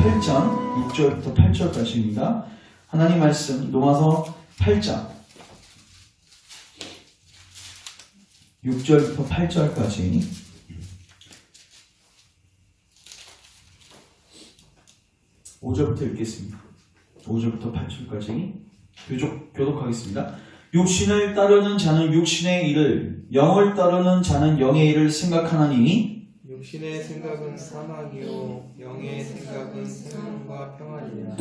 8장 6절부터 8절까지입니다. 하나님 말씀 로마서 8장 6절부터 8절까지 5절부터 읽겠습니다. 5절부터 8절까지 교독하겠습니다. 육신을 따르는 자는 육신의 일을, 영을 따르는 자는 영의 일을 생각하나니 육신의 생각은 사망이요 영의 생각은 생명과 평안이라.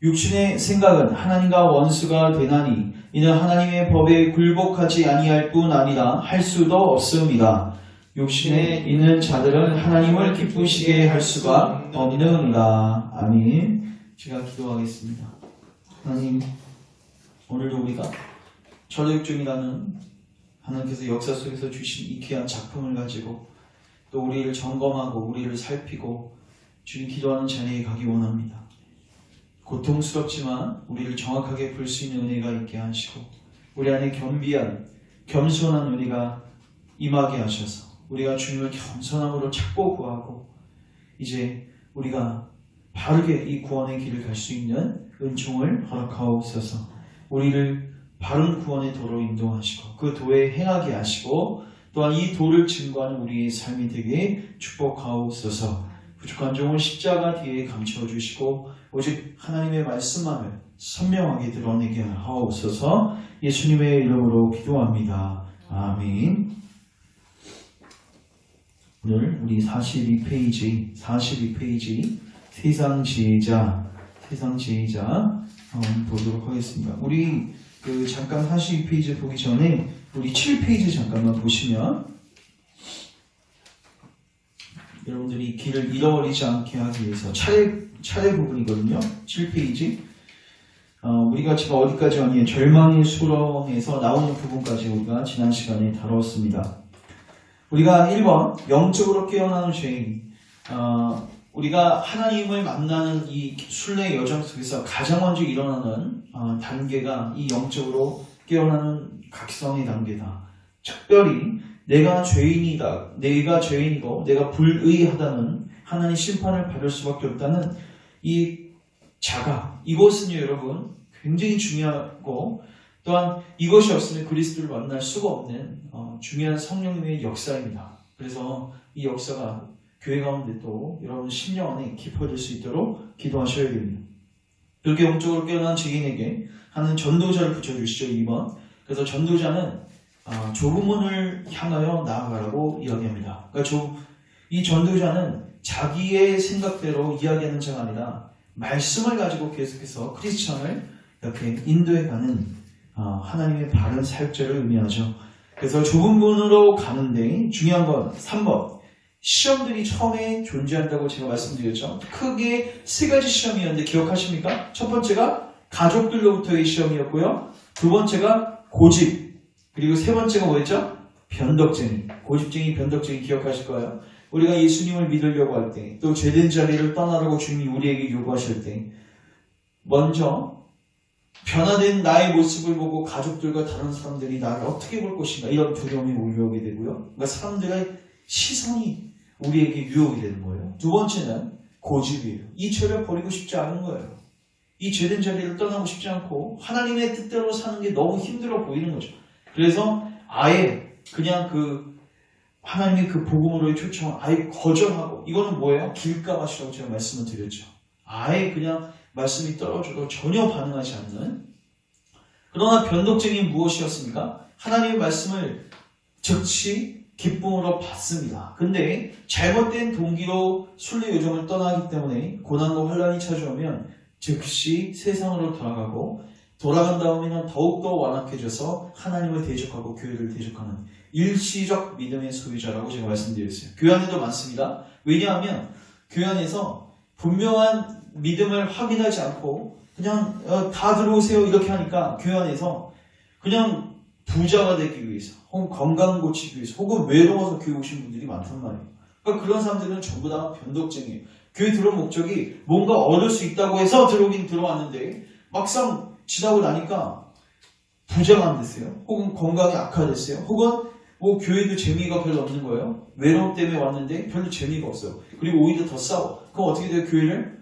육신의 생각은 하나님과 원수가 되나니 이는 하나님의 법에 굴복하지 아니할 뿐 아니라 할 수도 없음이라. 육신에 있는 자들은 하나님을 기쁘시게 할 수가 없느니라. 아멘. 제가 기도하겠습니다. 하나님, 오늘도 우리가 전도육중이라는 하나님께서 역사 속에서 주신 이 귀한 작품을 가지고 또 우리를 점검하고 우리를 살피고 주님 기도하는 자리에 가기 원합니다. 고통스럽지만 우리를 정확하게 볼 수 있는 은혜가 있게 하시고 우리 안에 겸비한 겸손한 은혜가 임하게 하셔서 우리가 주님을 겸손함으로 찾고 구하고 이제 우리가 바르게 이 구원의 길을 갈 수 있는 은총을 허락하옵소서. 우리를 바른 구원의 도로 인도하시고 그 도에 행하게 하시고 또한 이 도를 증거하는 우리의 삶이 되게 축복하옵소서. 부족한 종을 십자가 뒤에 감춰주시고 오직 하나님의 말씀만을 선명하게 드러내게 하옵소서. 예수님의 이름으로 기도합니다. 아멘. 오늘 우리 42페이지 세상 지혜자 한번 보도록 하겠습니다. 우리 잠깐 42페이지 보기 전에 우리 7페이지 잠깐만 보시면 여러분들이 길을 잃어버리지 않게 하기 위해서 차례 부분이거든요. 7페이지 우리가 지금 어디까지 왔니? 절망의 수렁에서 나오는 부분까지 우리가 지난 시간에 다뤘습니다. 우리가 1번 영적으로 깨어나는 죄인, 우리가 하나님을 만나는 이 순례의 여정 속에서 가장 먼저 일어나는 단계가 이 영적으로 깨어나는 각성의 단계다. 특별히 내가 죄인이고 내가 불의하다는 하나님 심판을 받을 수밖에 없다는 이 자각, 이것은요 여러분 굉장히 중요하고 또한 이것이 없으면 그리스도를 만날 수가 없는 중요한 성령님의 역사입니다. 그래서 이 역사가 교회 가운데 또 여러분 심령 안에 깊어질 수 있도록 기도하셔야 됩니다. 그렇게 영적으로 깨어난 죄인에게 하는 전도자를 붙여주시죠. 2번. 그래서 전도자는 좁은 문을 향하여 나아가라고 이야기합니다. 그러니까 이 전도자는 자기의 생각대로 이야기하는 자가 아니라 말씀을 가지고 계속해서 크리스천을 이렇게 인도해가는 하나님의 바른 사역자를 의미하죠. 그래서 좁은 문으로 가는데 중요한 건 3번. 시험들이 처음에 존재한다고 제가 말씀드렸죠. 크게 3가지 시험이었는데 기억하십니까? 첫 번째가 가족들로부터의 시험이었고요. 두 번째가 고집. 그리고 세 번째가 뭐였죠? 변덕쟁이. 고집쟁이, 변덕쟁이 기억하실 거예요. 우리가 예수님을 믿으려고 할 때, 또 죄된 자리를 떠나라고 주님이 우리에게 요구하실 때, 먼저 변화된 나의 모습을 보고 가족들과 다른 사람들이 나를 어떻게 볼 것인가 이런 두려움이 몰려오게 되고요. 그러니까 사람들의 시선이 우리에게 유혹이 되는 거예요. 두 번째는 고집이에요. 이 죄를 버리고 싶지 않은 거예요. 이 죄된 자리를 떠나고 싶지 않고 하나님의 뜻대로 사는 게 너무 힘들어 보이는 거죠. 그래서 아예 그냥 하나님의 그 복음으로의 초청을 아예 거절하고, 이거는 뭐예요? 길가마시라고 제가 말씀을 드렸죠. 아예 그냥 말씀이 떨어져도 전혀 반응하지 않는. 그러나 변덕쟁이는 무엇이었습니까? 하나님의 말씀을 즉시 기쁨으로 받습니다. 근데 잘못된 동기로 순례 요정을 떠나기 때문에 고난과 환란이 찾아오면 즉시 세상으로 돌아간 다음에는 더욱더 완악해져서 하나님을 대적하고 교회를 대적하는 일시적 믿음의 소유자라고 제가 말씀드렸어요. 교회 안에도 많습니다. 왜냐하면 교회 안에서 분명한 믿음을 확인하지 않고 그냥 다 들어오세요 이렇게 하니까 교회 안에서 그냥 부자가 되기 위해서 혹은 건강 고치기 위해서 혹은 외로워서 교회 오신 분들이 많단 말이에요. 그러니까 그런 사람들은 전부 다 변덕쟁이에요. 교회 들어온 목적이 뭔가 얻을 수 있다고 해서 들어오긴 들어왔는데 막상 지나고 나니까 부자가 안 됐어요. 혹은 건강이 악화됐어요. 혹은 교회도 재미가 별로 없는 거예요. 외로움 때문에 왔는데 별로 재미가 없어요. 그리고 오히려 더 싸워. 그럼 어떻게 돼요? 교회를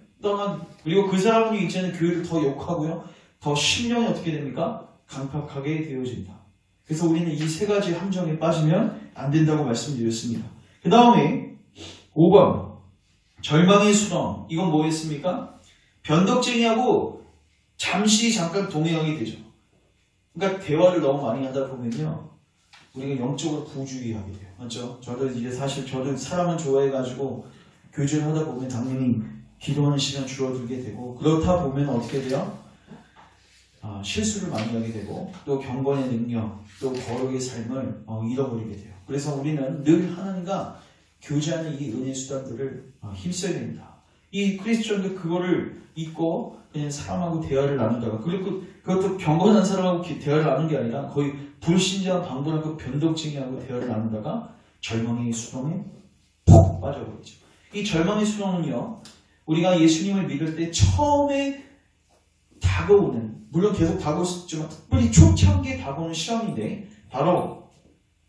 그리고 그 사람은 이제는 교회를 더 욕하고요. 더 심령이 어떻게 됩니까? 강팍하게 되어진다. 그래서 우리는 이 세 가지 함정에 빠지면 안 된다고 말씀드렸습니다. 그 다음에 5번 절망의 수렁. 이건 뭐였습니까? 변덕쟁이하고 잠깐 동행하게 되죠. 그러니까 대화를 너무 많이 하다 보면요, 우리가 영적으로 부주의하게 돼요. 맞죠? 저도 사람을 좋아해가지고 교제를 하다 보면 당연히 기도하는 시간 줄어들게 되고, 그렇다 보면 어떻게 돼요? 실수를 많이 하게 되고, 또 경건의 능력, 또 거룩의 삶을 잃어버리게 돼요. 그래서 우리는 늘 하나님과 교제하는 이 은혜 수단들을 힘써야 됩니다. 이 크리스천도 그거를 잊고 그냥 사람하고 대화를 나누다가, 그리고 그것도 경건한 사람하고 대화를 나누는 게 아니라 거의 불신자 방불하고 변덕쟁이하고 대화를 나누다가 절망의 수렁에 푹 빠져버리죠. 이 절망의 수렁은요, 우리가 예수님을 믿을 때 처음에 다가오는, 물론 계속 다가오셨지만 특별히 초창기에 다가오는 시험인데, 바로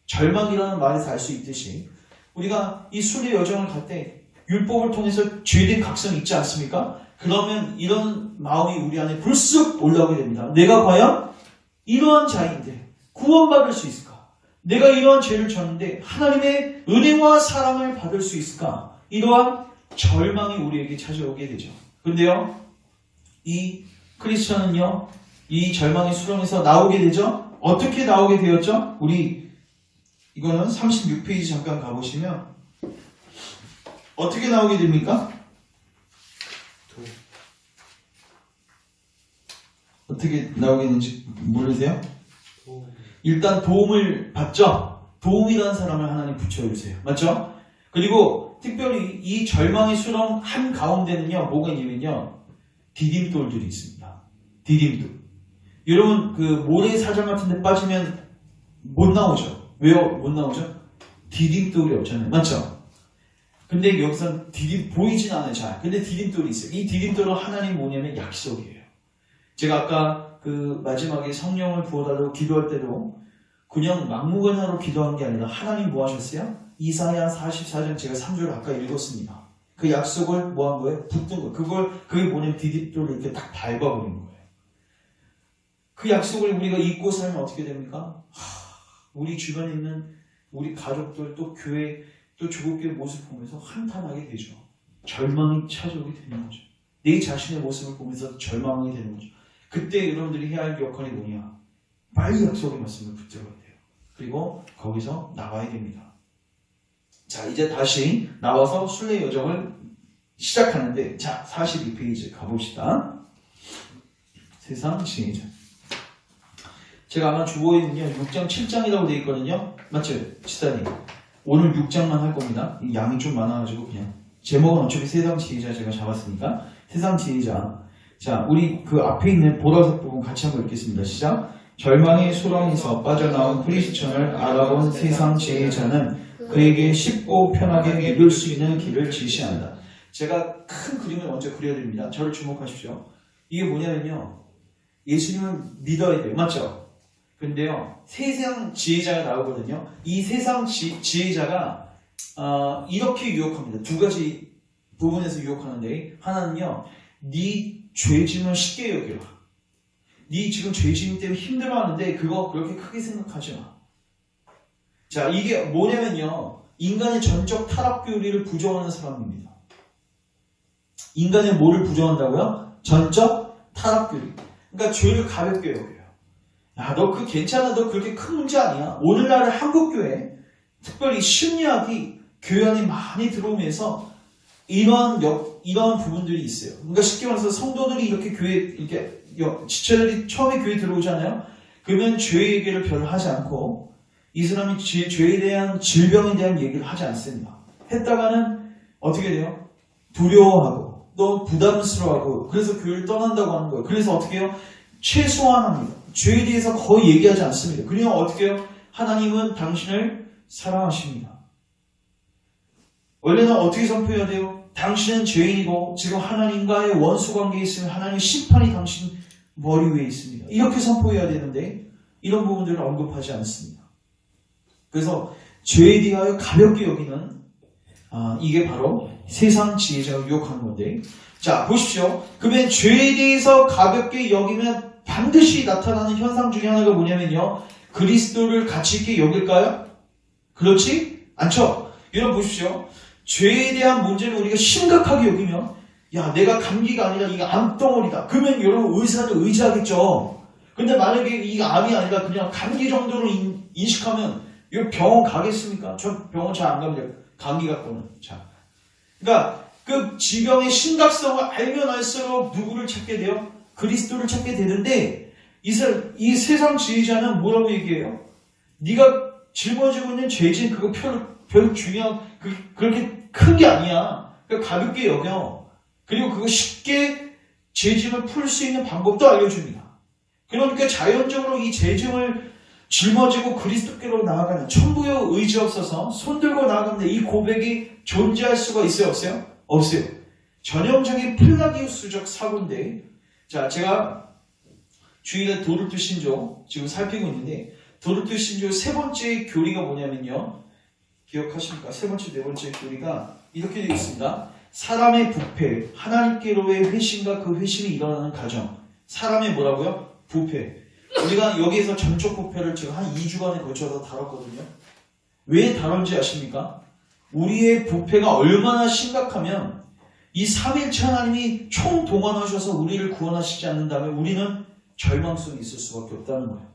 절망이라는 말에서 알 수 있듯이 우리가 이 순례 여정을 갈 때 율법을 통해서 죄된 각성이 있지 않습니까? 그러면 이런 마음이 우리 안에 불쑥 올라오게 됩니다. 내가 과연 이러한 자인데 구원받을 수 있을까? 내가 이러한 죄를 졌는데 하나님의 은혜와 사랑을 받을 수 있을까? 이러한 절망이 우리에게 찾아오게 되죠. 그런데요, 이 크리스천은요, 이 절망의 수렁에서 나오게 되죠. 어떻게 나오게 되었죠? 이거는 36페이지 잠깐 가보시면 어떻게 나오게 됩니까? 어떻게 나오게 되는지 모르세요? 일단 도움을 받죠? 도움이라는 사람을 하나님 붙여주세요. 맞죠? 그리고 특별히 이 절망의 수렁 한가운데는요, 뭐가 있냐면요, 디딤돌들이 있습니다. 디딤돌. 여러분, 그 모래사장 같은 데 빠지면 못 나오죠? 왜요? 못 나오죠? 디딤돌이 없잖아요. 맞죠? 근데 여기서 보이진 않아요, 잘. 근데 디딤돌이 있어요. 이 디딤돌은 하나님 뭐냐면 약속이에요. 제가 아까 그 마지막에 성령을 부어달라고 기도할 때도 그냥 막무가내로 기도한 게 아니라 하나님 뭐 하셨어요? 이사야 44장 제가 3절을 아까 읽었습니다. 그 약속을 뭐 한 거예요? 붙든 거예요. 그게 뭐냐면 디딤돌을 이렇게 딱 밟아버린 거예요. 그 약속을 우리가 잊고 살면 어떻게 됩니까? 우리 주변에 있는 우리 가족들, 또 교회, 또 조국교회 모습 보면서 한탄하게 되죠. 절망이 찾아오게 되는 거죠. 내 자신의 모습을 보면서 절망하게 되는 거죠. 그때 여러분들이 해야 할 역할이 뭐냐? 빨리 약속의 말씀을 붙들어야 돼요. 그리고 거기서 나와야 됩니다. 자, 이제 다시 나와서 순례 여정을 시작하는데, 자, 42페이지 가봅시다. 세상 진리자. 제가 아마 주보에는요 6장 7장이라고 되어 있거든요. 맞죠? 지사님, 오늘 6장만 할 겁니다. 양이 좀 많아가지고 그냥 제목은 어차피 세상 지혜자 제가 잡았으니까 세상 지혜자. 자, 우리 그 앞에 있는 보라색 부분 같이 한번 읽겠습니다. 시작. 절망의 수렁에서 빠져나온 크리스천을 알아본 세상 지혜자는 그에게 쉽고 편하게 믿을 수 있는 길을 지시한다. 제가 큰 그림을 먼저 그려드립니다. 저를 주목하십시오. 이게 뭐냐면요, 예수님을 믿어야 돼요. 맞죠? 근데요, 세상 지혜자가 나오거든요. 이 세상 지혜자가 이렇게 유혹합니다. 두 가지 부분에서 유혹하는데, 하나는요, 네 죄짐을 쉽게 여겨라. 네 지금 죄짐 때문에 힘들어하는데 그거 그렇게 크게 생각하지 마. 자, 이게 뭐냐면요, 인간의 전적 타락 교리를 부정하는 사람입니다. 인간의 뭐를 부정한다고요? 전적 타락 교리. 그러니까 죄를 가볍게 여겨요. 야, 너 그거 괜찮아. 너 그렇게 큰 문제 아니야. 오늘날의 한국교회, 특별히 심리학이 교회 안에 많이 들어오면서 이러한 부분들이 있어요. 그러니까 쉽게 말해서 성도들이 이렇게 지체들이 처음에 교회 들어오잖아요. 그러면 죄 얘기를 별로 하지 않고 이 사람이 죄에 대한 질병에 대한 얘기를 하지 않습니다. 했다가는 어떻게 돼요? 두려워하고 또 부담스러워하고, 그래서 교회를 떠난다고 하는 거예요. 그래서 어떻게 해요? 최소한합니다. 죄에 대해서 거의 얘기하지 않습니다. 그러면 어떻게 해요? 하나님은 당신을 사랑하십니다. 원래는 어떻게 선포해야 돼요? 당신은 죄인이고 지금 하나님과의 원수관계에 있으면 하나님의 심판이 당신 머리 위에 있습니다. 이렇게 선포해야 되는데 이런 부분들을 언급하지 않습니다. 그래서 죄에 대하여 가볍게 여기는 이게 바로 세상 지혜자가 유혹하는 건데, 자, 보십시오. 그러면 죄에 대해서 가볍게 여기면 반드시 나타나는 현상 중에 하나가 뭐냐면요. 그리스도를 가치 있게 여길까요? 그렇지 않죠? 여러분 보십시오. 죄에 대한 문제를 우리가 심각하게 여기면 야, 내가 감기가 아니라 이게 암덩어리다. 그러면 여러분 의사를 의지하겠죠. 근데 만약에 이게 암이 아니라 그냥 감기 정도로 인식하면 이거 병원 가겠습니까? 저 병원 잘 안 갑니다. 감기 갖고는. 자, 그러니까 그 질병의 심각성을 알면 알수록 누구를 찾게 돼요? 그리스도를 찾게 되는데 이 세상 지혜자는 뭐라고 얘기해요? 네가 짊어지고 있는 죄진 그거 별 중요한 그렇게 큰 게 아니야. 그러니까 가볍게 여겨. 그리고 그거 쉽게 죄짐을 풀 수 있는 방법도 알려줍니다. 그러니까 자연적으로 이 죄짐을 짊어지고 그리스도께로 나아가는 천부의 의지 없어서 손들고 나아가는데 이 고백이 존재할 수가 있어요? 없어요? 없어요. 전형적인 플라기우스적 사고인데 자, 제가 주일에 도르트 신조 지금 살피고 있는데 도르트 신조 세 번째 교리가 뭐냐면요. 기억하십니까? 세 번째, 네 번째 교리가 이렇게 되어 있습니다. 사람의 부패, 하나님께로의 회심과 그 회심이 일어나는 과정. 사람의 뭐라고요? 부패. 우리가 여기에서 전적 부패를 지금 한 2주간에 걸쳐서 다뤘거든요. 왜 다룬지 아십니까? 우리의 부패가 얼마나 심각하면 이 삼일체 하나님이 총동원하셔서 우리를 구원하시지 않는다면 우리는 절망성이 있을 수밖에 없다는 거예요.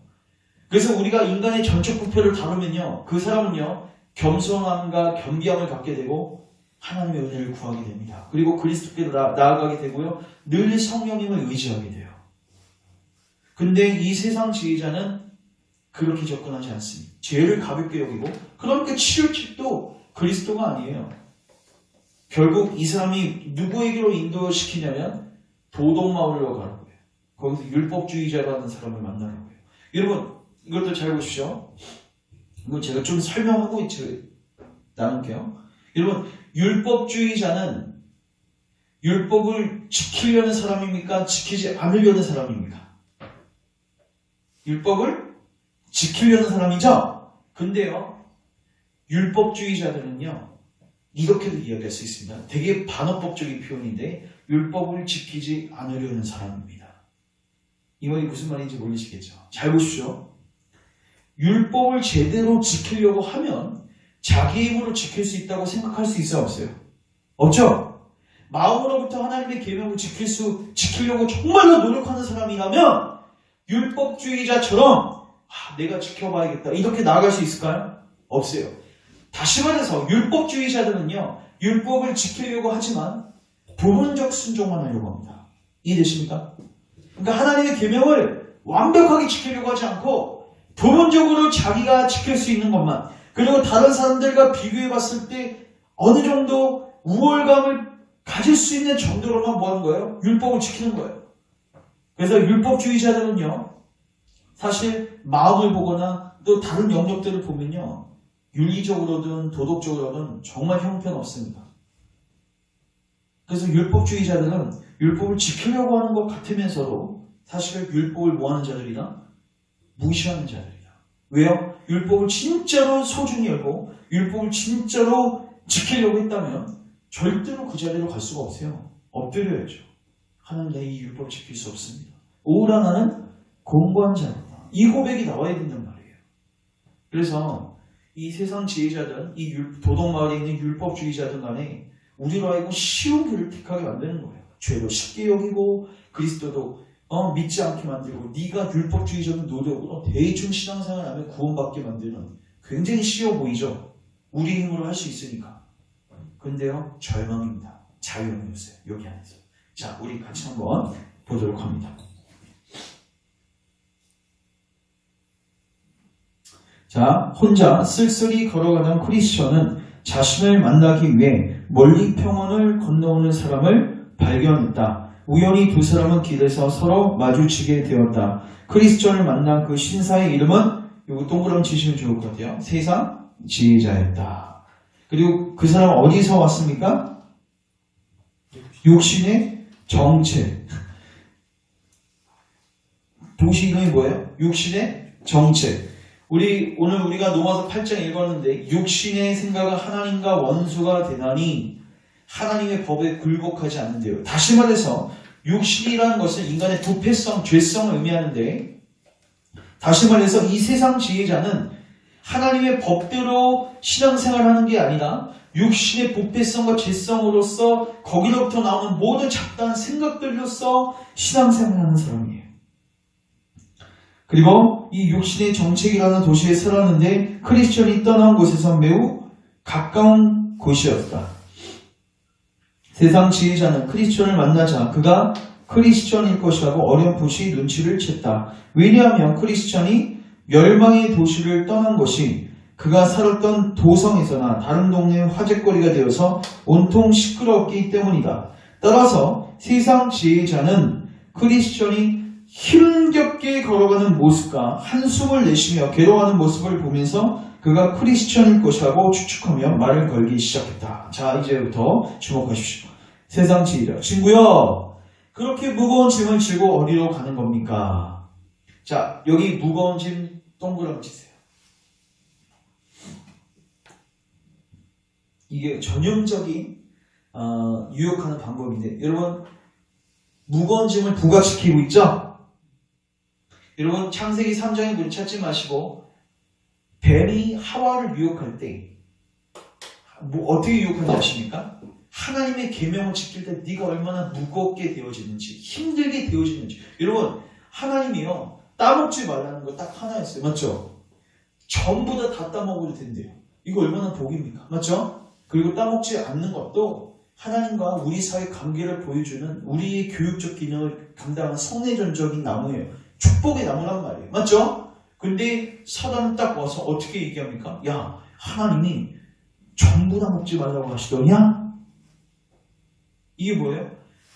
그래서 우리가 인간의 전적 부패를 다루면요. 그 사람은요. 겸손함과 겸비함을 갖게 되고 하나님의 은혜를 구하게 됩니다. 그리고 그리스도께로 나아가게 되고요. 늘 성령님을 의지하게 돼요. 근데 이 세상 지혜자는 그렇게 접근하지 않습니다. 죄를 가볍게 여기고 그러니까 치료책도 그리스도가 아니에요. 결국 이 사람이 누구에게로 인도시키냐면 도덕마을로 가라고 해요. 거기서 율법주의자라는 사람을 만나라고 해요. 여러분 이것도 잘 보십시오. 이거 제가 좀 설명하고 나눌게요. 여러분 율법주의자는 율법을 지키려는 사람입니까? 지키지 않으려는 사람입니까? 율법을 지키려는 사람이죠? 근데요 율법주의자들은요 이렇게도 이야기할 수 있습니다. 되게 반어법적인 표현인데 율법을 지키지 않으려는 사람입니다. 이 말이 무슨 말인지 모르시겠죠? 잘 보십시오. 율법을 제대로 지키려고 하면 자기 힘으로 지킬 수 있다고 생각할 수 있어요? 없어요? 없죠? 마음으로부터 하나님의 계명을 지키려고 정말로 노력하는 사람이라면 율법주의자처럼 내가 지켜봐야겠다 이렇게 나아갈 수 있을까요? 없어요. 다시 말해서 율법주의자들은요 율법을 지키려고 하지만 부분적 순종만 하려고 합니다. 이해되십니까? 그러니까 하나님의 계명을 완벽하게 지키려고 하지 않고 부분적으로 자기가 지킬 수 있는 것만 그리고 다른 사람들과 비교해 봤을 때 어느 정도 우월감을 가질 수 있는 정도로만 뭐 하는 거예요? 율법을 지키는 거예요. 그래서 율법주의자들은요 사실 마음을 보거나 또 다른 영역들을 보면요 윤리적으로든 도덕적으로든 정말 형편없습니다. 그래서 율법주의자들은 율법을 지키려고 하는 것 같으면서도 사실 율법을 뭐하는 자들이나 무시하는 자들이다. 왜요? 율법을 진짜로 소중히 열고 율법을 진짜로 지키려고 했다면 절대로 그 자리로 갈 수가 없어요. 엎드려야죠. 하나님 내 이 율법 지킬 수 없습니다. 오라 나는 공부한 자입니다. 이 고백이 나와야 된단 말이에요. 그래서 이 세상 지혜자들, 이 도덕마을에 있는 율법주의자들 간에 우리로 하여금 쉬운 길을 택하게 만드는 거예요. 죄도 쉽게 여기고 그리스도도 믿지 않게 만들고 네가 율법주의적인 노력으로 대충 신앙생활하면 구원받게 만드는 굉장히 쉬워 보이죠. 우리 힘으로 할 수 있으니까. 근데요 절망입니다. 자유는 없어요. 여기 안에서. 자 우리 같이 한번 보도록 합니다. 자 혼자 쓸쓸히 걸어가던 크리스천은 자신을 만나기 위해 멀리 평원을 건너오는 사람을 발견했다. 우연히 두 사람은 길에서 서로 마주치게 되었다. 크리스천을 만난 그 신사의 이름은 이거 동그라미 치시면 좋을 것 같아요. 세상 지혜자였다. 그리고 그 사람은 어디서 왔습니까? 육신의 정체. 도시 이름이 뭐예요? 육신의 정체. 오늘 우리가 로마서 8장 읽었는데 육신의 생각은 하나님과 원수가 되나니 하나님의 법에 굴복하지 않는데요. 다시 말해서 육신이라는 것은 인간의 부패성, 죄성을 의미하는데, 다시 말해서 이 세상 지혜자는 하나님의 법대로 신앙생활하는 게 아니라 육신의 부패성과 죄성으로서 거기로부터 나오는 모든 잡다한 생각들로서 신앙생활하는 사람이에요. 그리고 이 육신의 정책이라는 도시에 살았는데 크리스천이 떠난 곳에서 매우 가까운 곳이었다. 세상 지혜자는 크리스천을 만나자 그가 크리스천일 것이라고 어렴풋이 눈치를 챘다. 왜냐하면 크리스천이 멸망의 도시를 떠난 것이 그가 살았던 도성에서나 다른 동네의 화제거리가 되어서 온통 시끄럽기 때문이다. 따라서 세상 지혜자는 크리스천이 힘겹게 걸어가는 모습과 한숨을 내쉬며 괴로워하는 모습을 보면서 그가 크리스천일 것이라고 추측하며 말을 걸기 시작했다. 자, 이제부터 주목하십시오. 세상 지혜자. 친구요, 그렇게 무거운 짐을 지고 어디로 가는 겁니까? 자, 여기 무거운 짐 동그라미 치세요. 이게 전형적인 유혹하는 방법인데, 여러분 무거운 짐을 부각시키고 있죠? 여러분 창세기 3장의 문 찾지 마시고 뱀이 하와를 유혹할 때 어떻게 유혹하는지 아십니까? 하나님의 계명을 지킬 때 네가 얼마나 무겁게 되어지는지, 힘들게 되어지는지. 여러분 하나님이요, 따먹지 말라는 거 딱 하나였어요. 맞죠? 전부 다 따먹어도 된대요. 이거 얼마나 복입니까? 맞죠? 그리고 따먹지 않는 것도 하나님과 우리 사이의 관계를 보여주는 우리의 교육적 기능을 감당하는 성내전적인 나무예요. 축복의 나무란 말이에요. 맞죠? 근데 사단은 딱 와서 어떻게 얘기합니까? 야, 하나님이 전부 다 먹지 말라고 하시더냐? 이게 뭐예요?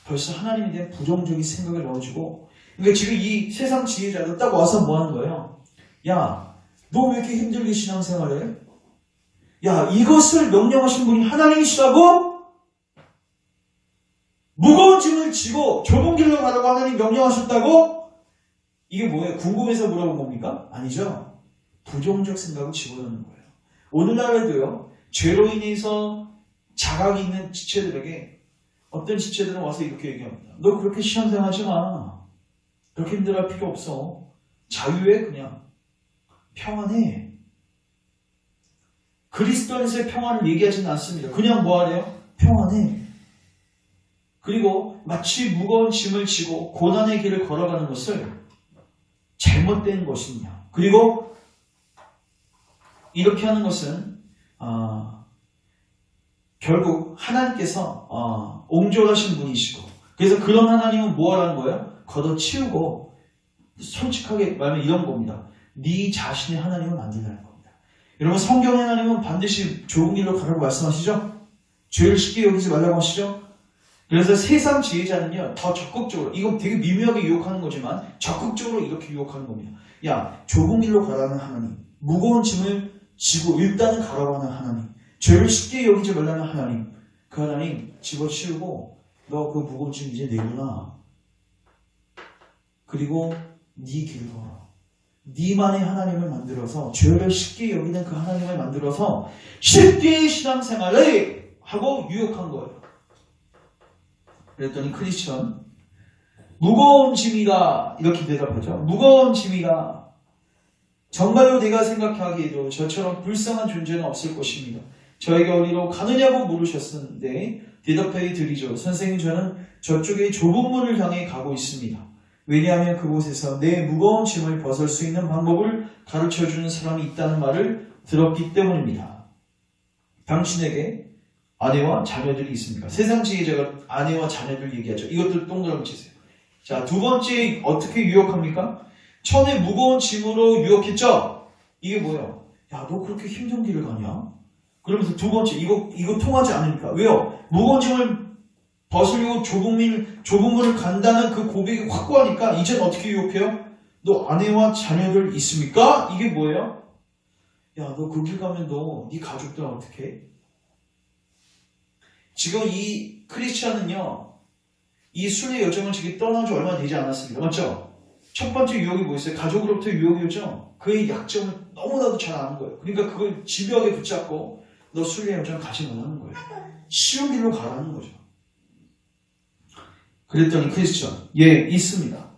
벌써 하나님에 대한 부정적인 생각을 넣어주고, 그러니까 지금 이 세상 지혜자도 딱 와서 뭐 하는 거예요? 야, 너 왜 이렇게 힘들게 신앙생활해? 야, 이것을 명령하신 분이 하나님이시라고? 무거운 짐을 지고 좁은 길로 가라고 하나님 명령하셨다고? 이게 뭐예요? 궁금해서 물어본 겁니까? 아니죠. 부정적 생각을 집어넣는 거예요. 오늘날에도요, 죄로 인해서 자각이 있는 지체들에게 어떤 지체들은 와서 이렇게 얘기합니다. 너 그렇게 신앙생활하지 마. 그렇게 힘들어할 필요 없어. 자유해, 그냥. 평안해. 그리스도 안에서의 평안을 얘기하지는 않습니다. 그냥 뭐 하래요? 평안해. 그리고 마치 무거운 짐을 지고 고난의 길을 걸어가는 것을 잘못된 것이냐. 그리고 이렇게 하는 것은 결국 하나님께서 옹졸하신 분이시고, 그래서 그런 하나님은 뭐 하라는 거예요? 걷어치우고, 솔직하게 말하면 이런 겁니다. 네 자신의 하나님을 만들라는 겁니다. 여러분 성경의 하나님은 반드시 좋은 길로 가라고 말씀하시죠? 죄를 쉽게 여기지 말라고 하시죠? 그래서 세상 지혜자는요, 더 적극적으로, 이건 되게 미묘하게 유혹하는 거지만 적극적으로 이렇게 유혹하는 겁니다. 야, 좁은 길로 가라는 하나님, 무거운 짐을 지고 일단은 가라고 하는 하나님, 죄를 쉽게 여기지 말라는 하나님, 그 하나님 집어치우고 너 그 무거운 짐 이제 내구나. 그리고 네 길을 걸어. 네만의 하나님을 만들어서, 죄를 쉽게 여기는 그 하나님을 만들어서 쉽게 신앙생활을 하고 유혹한 거예요. 그랬더니 크리스천, 무거운 짐이다, 이렇게 대답하죠. 무거운 짐이다. 정말로 내가 생각하기에도 저처럼 불쌍한 존재는 없을 것입니다. 저에게 어디로 가느냐고 물으셨는데 대답해 드리죠. 선생님, 저는 저쪽의 좁은 문을 향해 가고 있습니다. 왜냐하면 그곳에서 내 무거운 짐을 벗을 수 있는 방법을 가르쳐주는 사람이 있다는 말을 들었기 때문입니다. 당신에게 아내와 자녀들이 있습니까? 세상 지혜자가 아내와 자녀들 얘기하죠. 이것도 동그라미 치세요. 자, 두 번째 어떻게 유혹합니까? 처음에 무거운 짐으로 유혹했죠? 이게 뭐예요? 야, 너 그렇게 힘든 길을 가냐? 그러면서 두 번째, 이거 통하지 않으니까. 왜요? 무거운 짐을 벗으려고 좁은 문을 간다는 그 고백이 확고하니까 이제는 어떻게 유혹해요? 너 아내와 자녀들 있습니까? 이게 뭐예요? 야, 너 그 길 가면 네 가족들 어떻게 해? 지금 이 크리스찬은요, 이 순의 여정을 지금 떠난 지 얼마 되지 않았습니다. 맞죠? 첫 번째 유혹이 뭐였어요? 가족으로부터 유혹이 오죠? 그의 약점을 너무나도 잘 아는 거예요. 그러니까 그걸 집요하게 붙잡고 너 순례 여정 가지 말라는 거예요. 쉬운 길로 가라는 거죠. 그랬더니 크리스천, 예, 있습니다.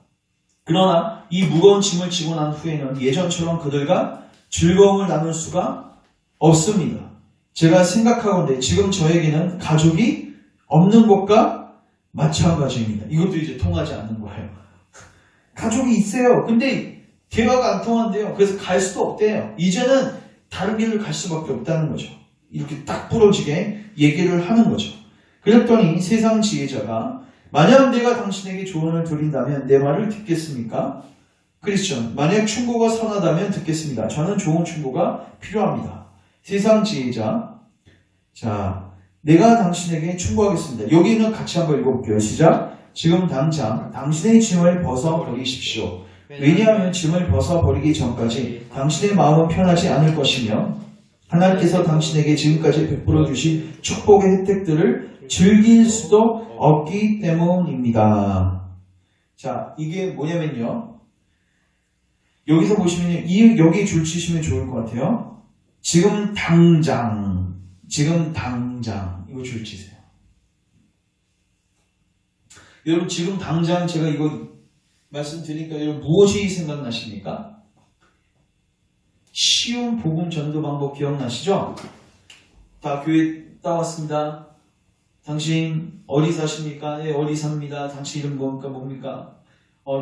그러나 이 무거운 짐을 지고 난 후에는 예전처럼 그들과 즐거움을 나눌 수가 없습니다. 제가 생각하건대 지금 저에게는 가족이 없는 것과 마찬가지입니다. 이것도 이제 통하지 않는 거예요. 가족이 있어요. 근데 대화가 안 통한대요. 그래서 갈 수도 없대요. 이제는 다른 길을 갈 수밖에 없다는 거죠. 이렇게 딱 부러지게 얘기를 하는 거죠. 그랬더니 세상 지혜자가 만약 내가 당신에게 조언을 드린다면 내 말을 듣겠습니까? 크리스천, 만약 충고가 선하다면 듣겠습니다. 저는 좋은 충고가 필요합니다. 세상 지혜자, 자, 내가 당신에게 충고하겠습니다. 여기는 같이 한번 읽어볼게요. 시작. 지금 당장 당신의 짐을 벗어버리십시오. 왜냐하면 짐을 벗어버리기 전까지 당신의 마음은 편하지 않을 것이며 하나님께서 당신에게 지금까지 베풀어 주신 축복의 혜택들을 즐길 수도 없기 때문입니다. 자, 이게 뭐냐면요. 여기서 보시면 여기 줄 치시면 좋을 것 같아요. 지금 당장 이거 줄 치세요. 여러분 지금 당장 제가 이거 말씀드리니까 여러분 무엇이 생각나십니까? 쉬운 복음 전도 방법 기억나시죠? 다 교회 따왔습니다. 당신 어디 사십니까? 네, 어디 삽니다. 당신 이름 뭡니까?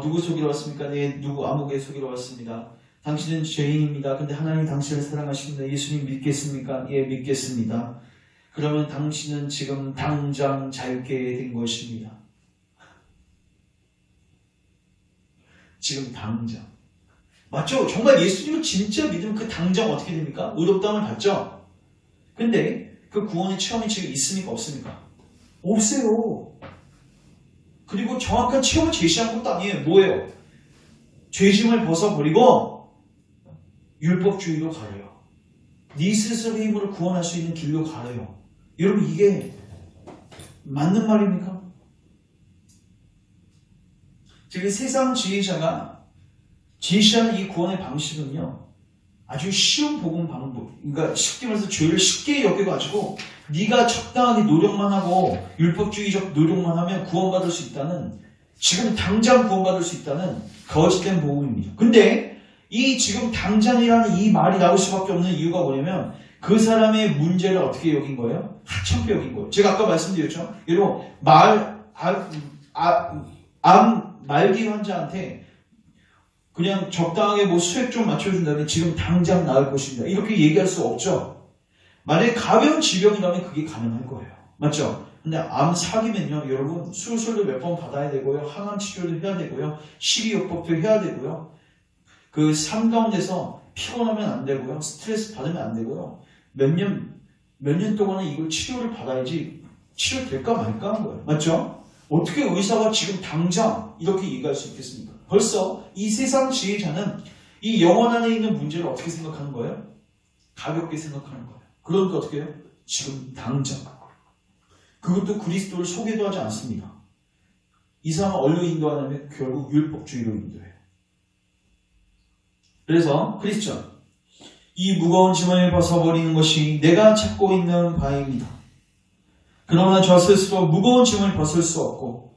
누구 속이러 왔습니까? 네, 누구 아무개 속이러 왔습니다. 당신은 죄인입니다. 근데 하나님 당신을 사랑하십니다. 예수님 믿겠습니까? 예, 믿겠습니다. 그러면 당신은 지금 당장 자유케 된 것입니다. 지금 당장. 맞죠? 정말 예수님을 진짜 믿으면 그 당장 어떻게 됩니까? 의롭다함을 받죠? 근데 그 구원의 체험이 지금 있습니까? 없습니까? 없어요. 그리고 정확한 체험을 제시한 것도 아니에요. 뭐예요? 죄짐을 벗어버리고 율법주의로 가래요. 네 스스로의 힘으로 구원할 수 있는 길로 가래요. 여러분 이게 맞는 말입니까? 지금 세상 지혜자가 제시하는 이 구원의 방식은요, 아주 쉬운 복음 방법. 그러니까 쉽게 말해서 죄를 쉽게 여겨가지고 네가 적당하게 노력만 하고 율법주의적 노력만 하면 구원받을 수 있다는, 지금 당장 구원받을 수 있다는 거짓된 복음입니다. 근데 이 지금 당장이라는 이 말이 나올 수밖에 없는 이유가 뭐냐면 그 사람의 문제를 어떻게 여긴 거예요? 하찮게 여긴 거예요. 제가 아까 말씀드렸죠. 여러분 말기 환자한테 그냥 적당하게 뭐 수액 좀 맞춰준다면 지금 당장 나을 것입니다. 이렇게 얘기할 수 없죠. 만약에 가벼운 질병이라면 그게 가능할 거예요. 맞죠? 근데 암 사기면요, 여러분 수술도 몇 번 받아야 되고요, 항암 치료도 해야 되고요, 식이요법도 해야 되고요, 그 삶 가운데서 피곤하면 안 되고요, 스트레스 받으면 안 되고요, 몇 년 동안은 이걸 치료를 받아야지 치료될까 말까 한 거예요. 맞죠? 어떻게 의사가 지금 당장 이렇게 얘기할 수 있겠습니까? 벌써 이 세상 지혜자는 이 영혼 안에 있는 문제를 어떻게 생각하는 거예요? 가볍게 생각하는 거예요. 그러니까 어떻게 해요? 지금 당장. 그것도 그리스도를 소개도 하지 않습니다. 이 사람은 어디로 인도하냐면 결국 율법주의로 인도해요. 그래서 크리스천, 이 무거운 짐을 벗어버리는 것이 내가 찾고 있는 바입니다. 그러나 저 스스로 무거운 짐을 벗을 수 없고,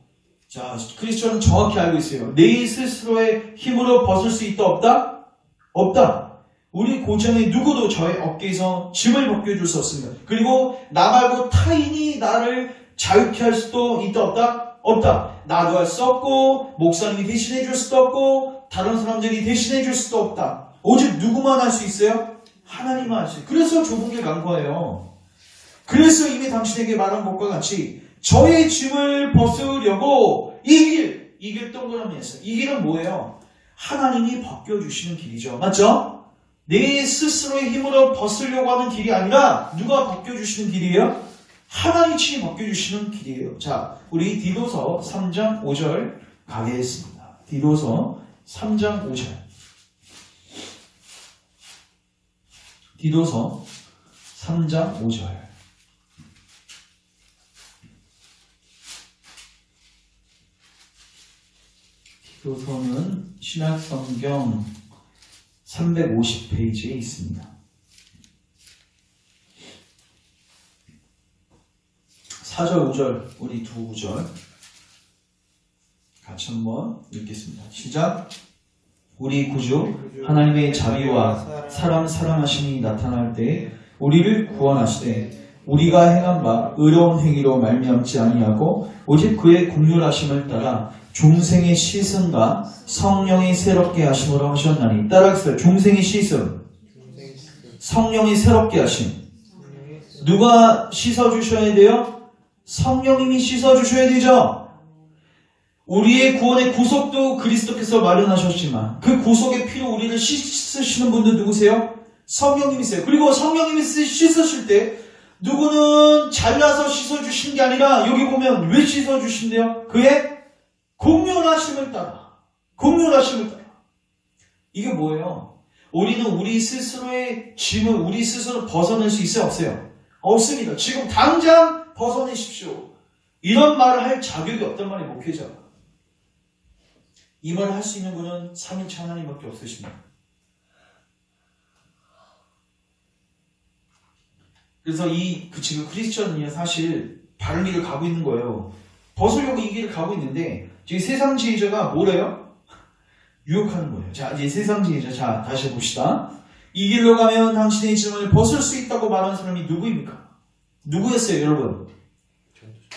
자, 크리스천은 정확히 알고 있어요. 내 스스로의 힘으로 벗을 수 있다 없다? 없다. 우리 고전의 누구도 저의 어깨에서 짐을 벗겨줄 수 없습니다. 그리고 나 말고 타인이 나를 자유케 할 수도 있다 없다? 없다. 나도 할 수 없고, 목사님이 대신해 줄 수도 없고, 다른 사람들이 대신해 줄 수도 없다. 오직 누구만 할 수 있어요? 하나님만 할 수 있어요. 그래서 좁은 길 간 거예요. 그래서 이미 당신에게 말한 것과 같이 저의 짐을 벗으려고 이 길 동그라미 했어요. 이 길은 뭐예요? 하나님이 벗겨주시는 길이죠. 맞죠? 내 스스로의 힘으로 벗으려고 하는 길이 아니라 누가 벗겨주시는 길이에요? 하나님 친히 벗겨주시는 길이에요. 자, 우리 디도서 3장 5절 가겠습니다. 디도서 3장 5절. 디도서 3장 5절. 디도서는 신약성경 350페이지에 있습니다. 4절, 5절 우리 두 구절 같이 한번 읽겠습니다. 시작. 우리 구주 하나님의 자비와 사람 사랑하심이 나타날 때 우리를 구원하시되 우리가 행한 바 의로운 행위로 말미암지 아니하고 오직 그의 긍휼하심을 따라 중생의 시승과 성령의 새롭게 하심으로 하셨나니. 따라하세요. 중생의 시승, 성령의 새롭게 하심. 누가 씻어주셔야 돼요? 성령님이 씻어주셔야 되죠. 우리의 구원의 구속도 그리스도께서 마련하셨지만 그 구속의 피로 우리를 씻으시는 분들 누구세요? 성령님이세요. 그리고 성령님이 씻으실 때 누구는 잘라서 씻어주신 게 아니라 여기 보면 왜 씻어주신대요? 그의 긍휼하심을 따라. 긍휼하심을 따라. 이게 뭐예요? 우리는 우리 스스로의 짐을 우리 스스로 벗어낼 수 있어요? 없어요? 없습니다. 지금 당장 벗어내십시오. 이런 말을 할 자격이 없단 말이에요. 목회자가. 이 말을 할 수 있는 분은 삼위일체 하나님밖에 없으십니다. 그래서 지금 크리스천이 사실 바른 길을 가고 있는 거예요. 벗으려고 이 길을 가고 있는데 지금 세상지혜자가 뭐래요? 유혹하는 거예요. 자, 이제 세상지혜자. 자, 다시 봅시다. 이 길로 가면 당신의 짐을 벗을 수 있다고 말하는 사람이 누구입니까? 누구였어요, 여러분?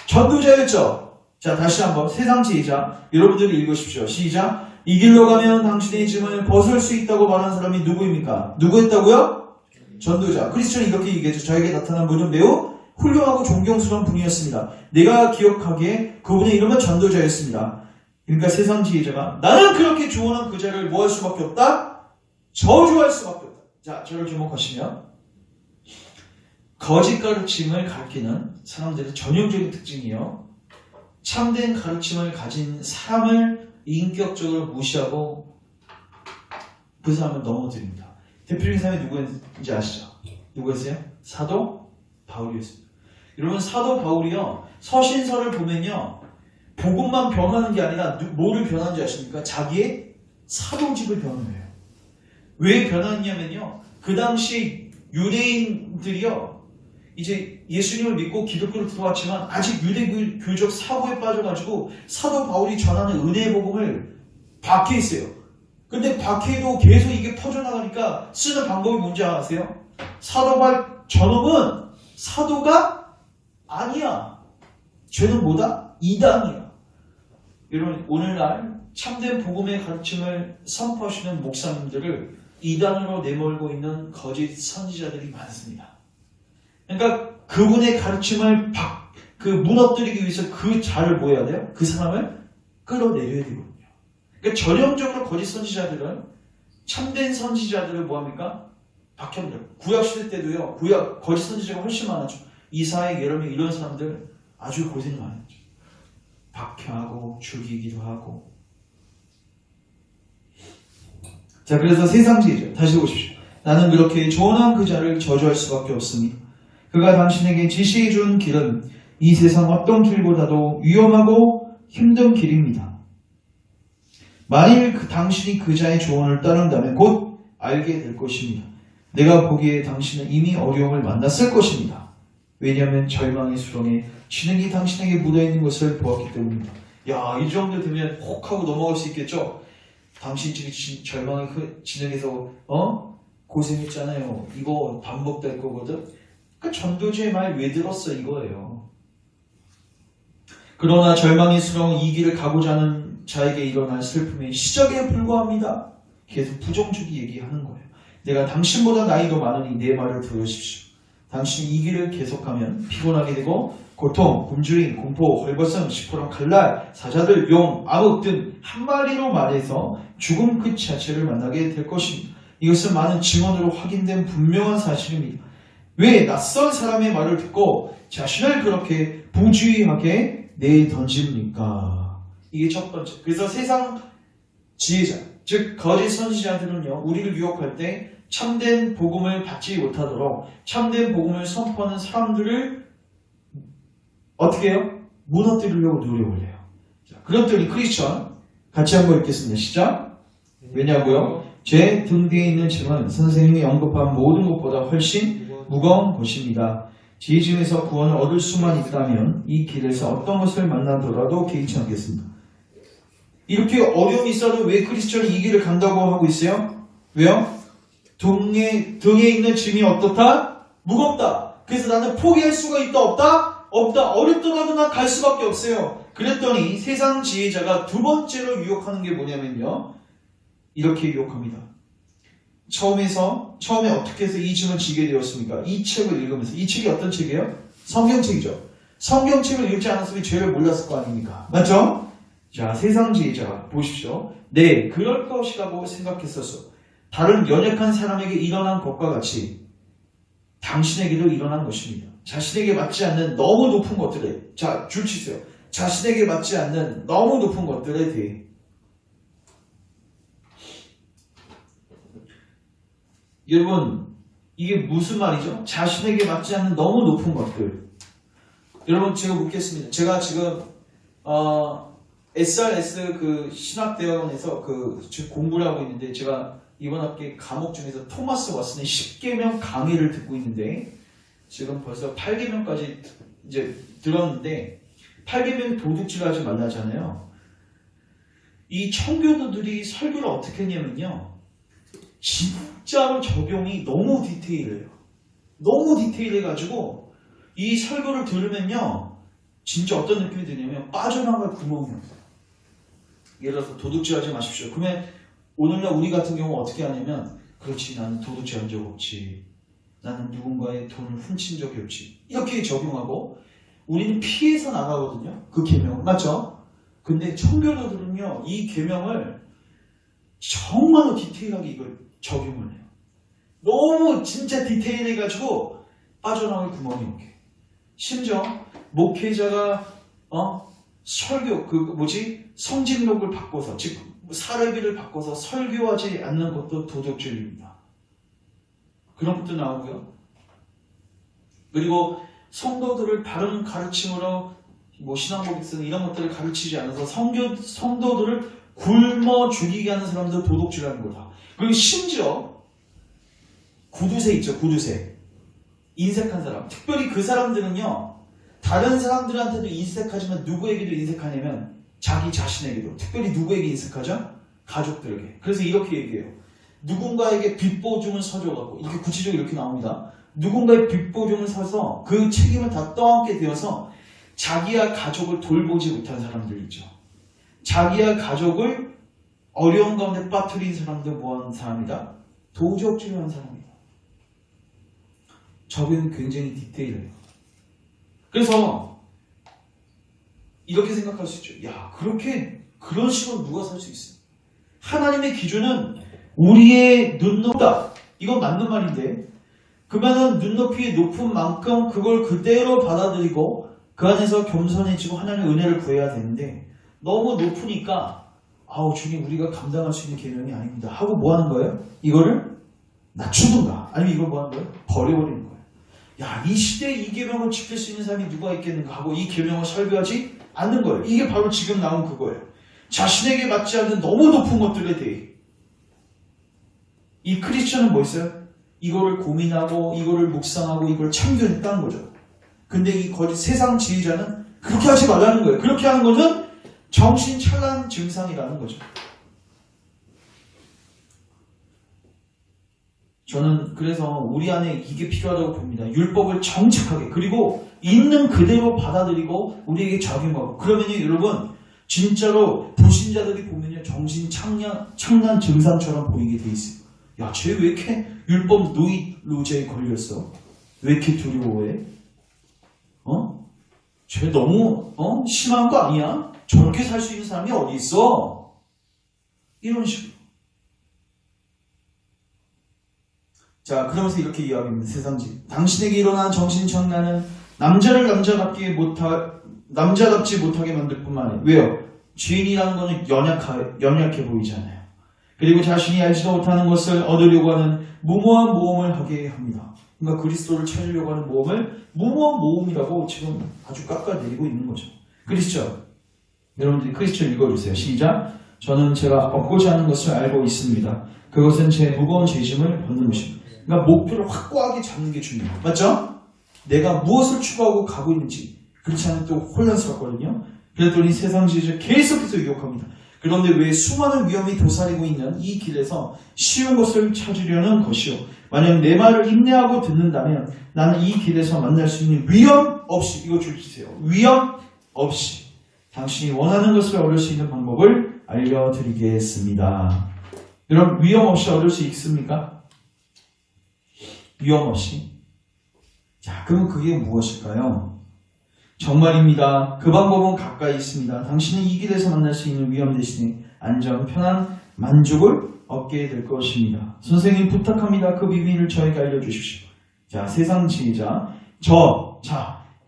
전도자였죠? 자, 다시 한번 세상지혜자. 여러분들이 읽으십시오. 시작. 이 길로 가면 당신의 짐을 벗을 수 있다고 말하는 사람이 누구입니까? 누구였다고요? 전도자. 크리스천이 이렇게 얘기했죠. 저에게 나타난 분은 매우 훌륭하고 존경스러운 분이었습니다. 내가 기억하기에 그분의 이름은 전도자였습니다. 그러니까 세상 지혜자가 나는 그렇게 조언한 그 자를 뭐 할 수밖에 없다? 저주할 수밖에 없다. 자, 저를 주목하시면 거짓 가르침을 가르치는 사람들의 전형적인 특징이요. 참된 가르침을 가진 사람을 인격적으로 무시하고 그 사람을 넘어뜨립니다. 대표적인 사람이 누구였는지 아시죠? 누구였어요? 사도 바울이었습니다. 여러분, 사도 바울이요, 서신서를 보면요, 복음만 변하는 게 아니라 뭐를 변하는지 아십니까? 자기의 사도직을 변해요. 왜 변했냐면요, 그 당시 유대인들이요, 이제 예수님을 믿고 기독교로 들어왔지만 아직 유대교적 사고에 빠져가지고 사도 바울이 전하는 은혜의 복음을 박해 있어요. 근데 박해도 계속 이게 퍼져나가니까 쓰는 방법이 뭔지 아세요? 사도 바울 저놈은 사도가 아니야. 쟤는 뭐다? 이단이야. 여러분, 오늘날 참된 복음의 가르침을 선포하시는 목사님들을 이단으로 내몰고 있는 거짓 선지자들이 많습니다. 그러니까 그분의 가르침을 무너뜨리기 위해서 그 자를 뭐 해야 돼요? 그 사람을 끌어내려야 되거든요. 그러니까 전형적으로 거짓 선지자들은 참된 선지자들을 뭐합니까? 박혀들어요. 구약시대 때도요, 거짓 선지자가 훨씬 많았죠. 이사야, 예레미야 이런 사람들 아주 고생 많았죠. 박해하고 죽이기도 하고. 자, 그래서 세상지혜자 다시 보십시오. 나는 그렇게 조언한 그 자를 저주할 수밖에 없습니다. 그가 당신에게 지시해 준 길은 이 세상 어떤 길보다도 위험하고 힘든 길입니다. 만일 당신이 그 자의 조언을 따른다면 곧 알게 될 것입니다. 내가 보기에 당신은 이미 어려움을 만났을 것입니다. 왜냐하면 절망의 수렁에 진흙이 당신에게 묻어있는 것을 보았기 때문입니다. 야, 이 정도 되면 혹 하고 넘어갈 수 있겠죠? 당신 지금 절망의 진흙에서 고생했잖아요. 이거 반복될 거거든. 그 전도주의 말 왜 들었어 이거예요. 그러나 절망의 수렁 이 길을 가고자 하는 자에게 일어날 슬픔의 시작에 불과합니다. 계속 부정주기 얘기하는 거예요. 내가 당신보다 나이도 많으니 내 말을 들으십시오. 당신이 이 길을 계속하면 피곤하게 되고 고통, 굶주림, 공포, 헐벗음, 시퍼런 칼날, 사자들, 용, 암흑 등 한 마리로 말해서 죽음 그 자체를 만나게 될 것입니다. 이것은 많은 증언으로 확인된 분명한 사실입니다. 왜 낯선 사람의 말을 듣고 자신을 그렇게 부주의하게 내던집니까? 이게 첫 번째. 그래서 세상 지혜자, 즉 거짓 선지자들은요, 우리를 유혹할 때 참된 복음을 받지 못하도록 참된 복음을 선포하는 사람들을 어떻게 해요? 무너뜨리려고 노력을 해요. 자, 그렇더니 크리스천 같이 한번 읽겠습니다. 시작. 왜냐고요? 제 등 뒤에 있는 짐은 선생님이 언급한 모든 것보다 훨씬 무거운 것입니다. 지혜 중에서 구원을 얻을 수만 있다면 이 길에서 어떤 것을 만나더라도 개의치 않겠습니다. 이렇게 어려움이 있어도 왜 크리스천이 이 길을 간다고 하고 있어요? 왜요? 등에 있는 짐이 어떻다? 무겁다. 그래서 나는 포기할 수가 있다 없다? 없다. 어렵더라도 난 갈 수밖에 없어요. 그랬더니 세상 지혜자가 두 번째로 유혹하는 게 뭐냐면요. 이렇게 유혹합니다. 처음에 어떻게 해서 이 짐을 지게 되었습니까? 이 책을 읽으면서. 이 책이 어떤 책이에요? 성경책이죠. 성경책을 읽지 않았으면 죄를 몰랐을 거 아닙니까? 맞죠? 자, 세상 지혜자가 보십시오. 네, 그럴 것이라고 생각했었어. 다른 연약한 사람에게 일어난 것과 같이 당신에게도 일어난 것입니다. 자신에게 맞지 않는 너무 높은 것들에, 자, 줄 치세요. 자신에게 맞지 않는 너무 높은 것들에 대해. 여러분, 이게 무슨 말이죠? 자신에게 맞지 않는 너무 높은 것들. 여러분, 제가 묻겠습니다. 제가 지금 SRS 그 신학대학원에서 지금 공부를 하고 있는데, 제가 이번 학기 과목 중에서 토마스 왓슨의 10계명 강의를 듣고 있는데, 지금 벌써 8계명까지 이제 들었는데, 8계명이 도둑질하지 말라잖아요. 이 청교도들이 설교를 어떻게 했냐면요, 진짜로 적용이 너무 디테일해요. 너무 디테일해가지고 이 설교를 들으면요, 진짜 어떤 느낌이 드냐면 빠져나갈 구멍이 없어요. 예를 들어서 도둑질하지 마십시오. 그러면 오늘날 우리 같은 경우 어떻게 하냐면, 그렇지, 나는 도둑질한 적 없지, 나는 누군가의 돈을 훔친 적이 없지, 이렇게 적용하고 우리는 피해서 나가거든요. 그 계명 맞죠? 근데 청교도들은요, 이 계명을 정말로 디테일하게 이걸 적용을 해요. 너무 진짜 디테일해가지고 빠져나갈 구멍이 없게. 심지어 목회자가 설교 성진록을 바꿔서, 즉 사례비를 바꿔서 설교하지 않는 것도 도둑질입니다. 그런 것도 나오고요. 그리고 성도들을 바른 가르침으로 신앙고백서는 이런 것들을 가르치지 않아서 성도들을 굶어 죽이게 하는 사람들 도둑질하는 거다. 그리고 심지어 구두쇠 있죠, 구두쇠. 인색한 사람. 특별히 그 사람들은요, 다른 사람들한테도 인색하지만 누구에게도 인색하냐면 자기 자신에게도. 특별히 누구에게 인색하죠? 가족들에게. 그래서 이렇게 얘기해요. 누군가에게 빚보증을 서줘가고, 이렇게 구체적으로 이렇게 나옵니다. 누군가의 빚보증을 서서 그 책임을 다 떠안게 되어서 자기와 가족을 돌보지 못한 사람들 있죠. 자기와 가족을 어려운 가운데 빠뜨린 사람들 뭐하는 사람이다? 도적질하는 사람이다. 적용이 굉장히 디테일해요. 그래서 이렇게 생각할 수 있죠. 야, 그런 식으로 누가 살 수 있어? 하나님의 기준은 우리의 눈높다. 이건 맞는 말인데, 그러면은 눈높이 높은 만큼 그걸 그대로 받아들이고 그 안에서 겸손해지고 하나님의 은혜를 구해야 되는데, 너무 높으니까 주님, 우리가 감당할 수 있는 계명이 아닙니다 하고 뭐 하는 거예요? 이거를 낮추든가 아니면 이걸 뭐 하는 거예요? 버려버리는 거예요. 야, 이 시대에 이 계명을 지킬 수 있는 사람이 누가 있겠는가 하고 이 계명을 설교하지 않는 거예요. 이게 바로 지금 나온 그거예요. 자신에게 맞지 않는 너무 높은 것들에 대해. 이 크리스천은 뭐 있어요? 이거를 고민하고 이거를 묵상하고 이걸 참견했다는 거죠. 근데 이 거짓 세상 지혜자는 그렇게 하지 말라는 거예요. 그렇게 하는 것은 정신차란 증상이라는 거죠. 저는 그래서 우리 안에 이게 필요하다고 봅니다. 율법을 정직하게, 그리고 있는 그대로 받아들이고 우리에게 적용하고. 그러면요, 여러분, 진짜로 불신자들이 보면요, 정신착란 증상처럼 보이게 돼 있어요. 야, 쟤 왜 이렇게 율법 노이로제에 걸렸어? 왜 이렇게 두려워해? 쟤 너무 심한 거 아니야? 저렇게 살 수 있는 사람이 어디 있어? 이런 식으로. 자, 그러면서 이렇게 이야기합니다. 세상지. 당신에게 일어난 정신착란은 남자답지 못하게 만들 뿐만 아니라. 왜요? 죄인이라는 거는 연약해 보이잖아요. 그리고 자신이 알지도 못하는 것을 얻으려고 하는 무모한 모험을 하게 합니다. 그러니까 그리스도를 찾으려고 하는 모험을 무모한 모험이라고 지금 아주 깎아내리고 있는 거죠. 그리스도. 여러분들이 크리스천 읽어주세요. 시작. 저는 제가 얻고자 하는 것을 알고 있습니다. 그것은 제 무거운 죄짐을 벗는 것입니다. 그러니까 목표를 확고하게 잡는 게 중요해요. 맞죠? 내가 무엇을 추구하고 가고 있는지 그렇지 않으면 또 혼란스럽거든요. 그랬더니 세상 지혜자 계속해서 유혹합니다. 그런데 왜 수많은 위험이 도사리고 있는 이 길에서 쉬운 것을 찾으려는 것이요. 만약 내 말을 인내하고 듣는다면 나는 이 길에서 만날 수 있는 위험 없이, 이거 줄이세요. 위험 없이 당신이 원하는 것을 얻을 수 있는 방법을 알려드리겠습니다. 여러분, 위험 없이 얻을 수 있습니까? 위험 없이. 자, 그럼 그게 무엇일까요? 정말입니다. 그 방법은 가까이 있습니다. 당신은 이 길에서 만날 수 있는 위험 대신에 안전, 편안, 만족을 얻게 될 것입니다. 선생님 부탁합니다. 그 비밀을 저에게 알려주십시오. 자, 세상 지혜자.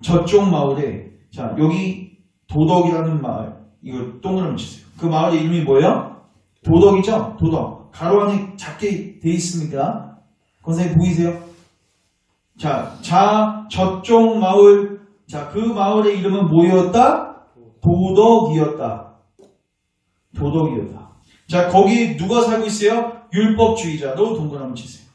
저쪽 마을에, 자, 여기 도덕이라는 마을, 이거 동그라미 치세요. 그 마을의 이름이 뭐예요? 도덕이죠? 도덕. 가로 안에 작게 돼 있습니까? 선생님 보이세요? 자, 저쪽 마을, 자, 그 마을의 이름은 뭐였다? 도덕이었다. 도덕이었다. 자, 거기 누가 살고 있어요? 율법주의자로 동그라미 치세요.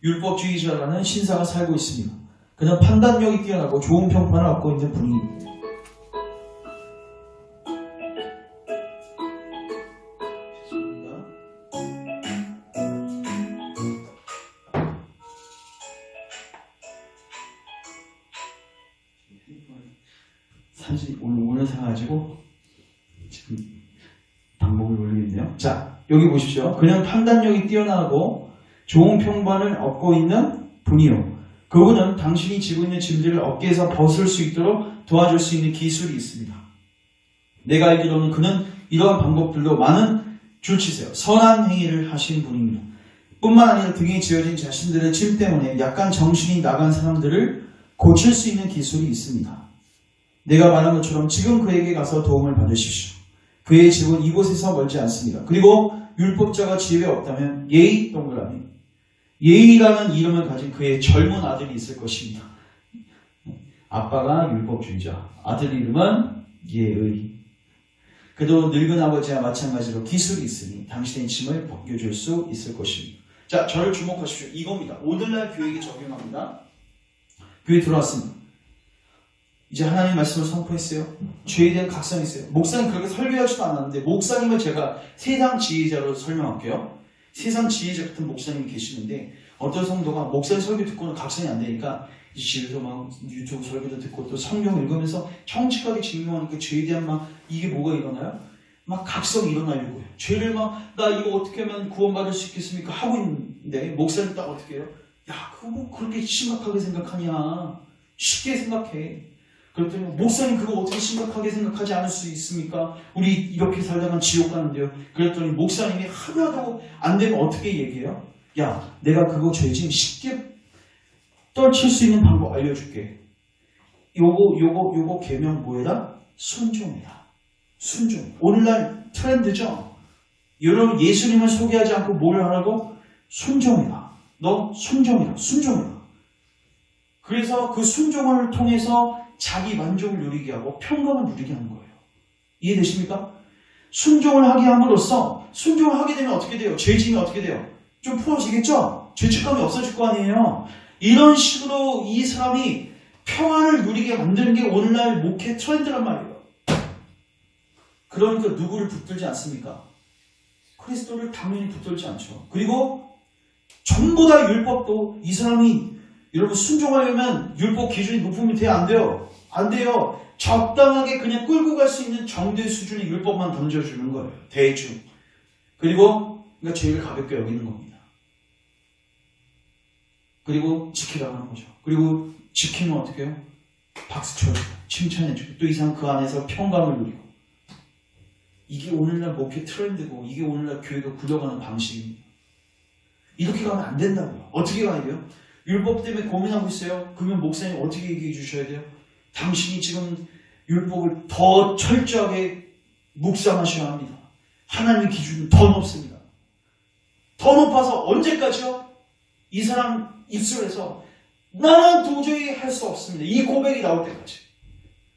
율법주의자라는 신사가 살고 있습니다. 그는 판단력이 뛰어나고 좋은 평판을 얻고 있는 분입니다. 사실 오늘 사가지고 지금 방법을 모르겠네요. 자, 여기 보십시오. 그는 판단력이 뛰어나고 좋은 평판을 얻고 있는 분이요. 그분은 당신이 지고 있는 짐들을 어깨에서 벗을 수 있도록 도와줄 수 있는 기술이 있습니다. 내가 알기로는 그는 이러한 방법들로 많은 줄치세요. 선한 행위를 하신 분입니다. 뿐만 아니라 등에 지어진 자신들의 짐 때문에 약간 정신이 나간 사람들을 고칠 수 있는 기술이 있습니다. 내가 말한 것처럼 지금 그에게 가서 도움을 받으십시오. 그의 집은 이곳에서 멀지 않습니다. 그리고 율법자가 집에 없다면 예의 동그라미. 예의라는 이름을 가진 그의 젊은 아들이 있을 것입니다. 아빠가 율법주의자, 아들 이름은 예의. 그래도 늙은 아버지와 마찬가지로 기술이 있으니 당신의 짐을 벗겨줄 수 있을 것입니다. 자, 저를 주목하십시오. 이겁니다. 오늘날 교회에 적용합니다. 교회 들어왔습니다. 이제 하나님 말씀을 선포했어요. 죄에 대한 각성이 있어요. 목사님 그렇게 설교하지도 않았는데 목사님을 제가 세상 지혜자로 설명할게요. 세상 지혜자 같은 목사님이 계시는데 어떤 성도가 목사님 설교 듣고는 각성이 안 되니까 집에서 막 유튜브 설교도 듣고 또 성경 읽으면서 정직하게 증명하니까 죄에 대한 막 이게 뭐가 일어나요? 막 각성이 일어나려고 해요. 죄를 막 나 이거 어떻게 하면 구원받을 수 있겠습니까? 하고 있는데 목사님 딱 어떻게 해요? 야 그거 뭐 그렇게 심각하게 생각하냐? 쉽게 생각해. 그랬더니 목사님 그거 어떻게 심각하게 생각하지 않을 수 있습니까? 우리 이렇게 살다간 지옥 가는데요. 그랬더니 목사님이 하나도 안 되면 어떻게 얘기해요? 야 내가 그거 죄짐 쉽게 떨칠 수 있는 방법 알려줄게. 요거 계명 뭐에다? 순종이다. 순종. 오늘날 트렌드죠? 여러분 예수님을 소개하지 않고 뭘 하라고? 순종이다. 너 순종이다. 순종이다. 그래서 그 순종을 통해서 자기 만족을 누리게 하고 평강을 누리게 하는 거예요. 이해되십니까? 순종을 하게 함으로써 순종을 하게 되면 어떻게 돼요? 죄짐이 어떻게 돼요? 좀 풀어지겠죠? 죄책감이 없어질 거 아니에요. 이런 식으로 이 사람이 평안을 누리게 만드는 게 오늘날 목회 트렌드란 말이에요. 그러니까 누구를 붙들지 않습니까? 그리스도를 당연히 붙들지 않죠. 그리고 전부 다 율법도 이 사람이 여러분 순종하려면 율법 기준이 높으면 돼요? 안 돼요? 안 돼요. 적당하게 그냥 끌고 갈 수 있는 정도의 수준의 율법만 던져주는 거예요. 대충. 그리고 그러니까 죄를 가볍게 여기는 겁니다. 그리고 지키라고 하는 거죠. 그리고 지키면 어떻게 해요? 박수 쳐주고 칭찬해주고 또 이 사람 그 안에서 평강을 누리고. 이게 오늘날 목회 트렌드고 이게 오늘날 교회가 굴러가는 방식입니다. 이렇게 가면 안 된다고요. 어떻게 가야 돼요? 율법 때문에 고민하고 있어요. 그러면 목사님 어떻게 얘기해 주셔야 돼요? 당신이 지금 율법을 더 철저하게 묵상하셔야 합니다. 하나님의 기준은 더 높습니다. 더 높아서 언제까지요? 이 사람 입술에서 나는 도저히 할 수 없습니다. 이 고백이 나올 때까지.